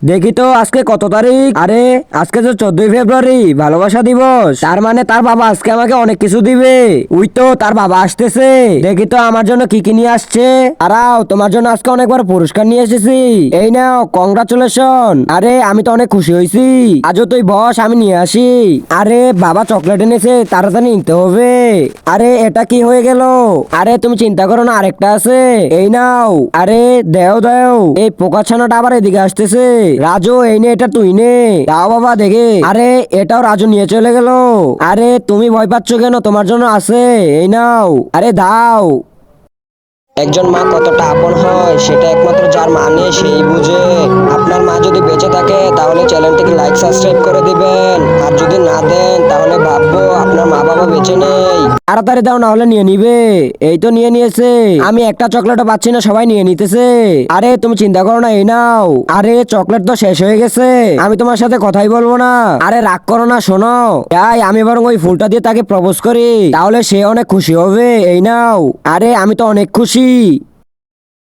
দেখি তো আজকে কত তারিখ? আরে আজকে তো 14ই ফেব্রুয়ারি, ভালোবাসা দিবস। তার মানে তার বাবা আজকে আমাকে অনেক কিছু দিবে। উই তো তার বাবা আসতেছে। দেখি তো আমার জন্য কি কি নিয়ে আসছে। আরাও, তোমার জন্য আজকে অনেক বড় পুরস্কার নিয়ে এসেছি। এই নাও, কংগ্রাচুলেশন। আরে আমি তো অনেক খুশি হয়েছি। আজও তুই বস, আমি নিয়ে আসি। আরে বাবা চকলেট এনেছে, তাড়াতাড়ি নিতে হবে। আরে এটা কি হয়ে গেল? আরে তুমি চিন্তা করো না, আরেকটা আছে। এই নাও। আরে দেও দেও, এই পোকা ছানাটা আবার এদিকে আসতেছে। রাজু এই নে, এটা তুই নে। দাও বাবা দেখে। আরে এটাও রাজু নিয়ে চলে গেল। আরে তুমি ভয় পাচ্ছ কেন? তোমার জন্য আছে, এই নাও। আরে দাও। একজন মা কতটা আপন হয় সেটা একমাত্র যার মা নেই সেই বুঝে। আপনার মা যদি বেঁচে থাকে তাহলে চ্যানেলটিকে লাইক সাবস্ক্রাইব করে দিবেন, আর যদি না দেন তাহলে ভাববো আপনার মা বাবা বেঁচে নেই। তাড়াতাড়ি দাও, না হলে নিয়ে নিবে। এই তো নিয়ে নিয়েছে। আমি একটা চকলেটও পাচ্ছি না, সবাই নিয়ে নিতেছে। আরে তুমি চিন্তা করো না, এই নাও। আরে চকলেট তো শেষ হয়ে গেছে, আমি তোমার সাথে কথাই বলবো না। আরে রাগ করো না, শোনো। তাই আমি বরং ওই ফুলটা দিয়ে তাকে প্রপোজ করি, তাহলে সে অনেক খুশি হবে। এই নাও। আরে আমি তো অনেক খুশি।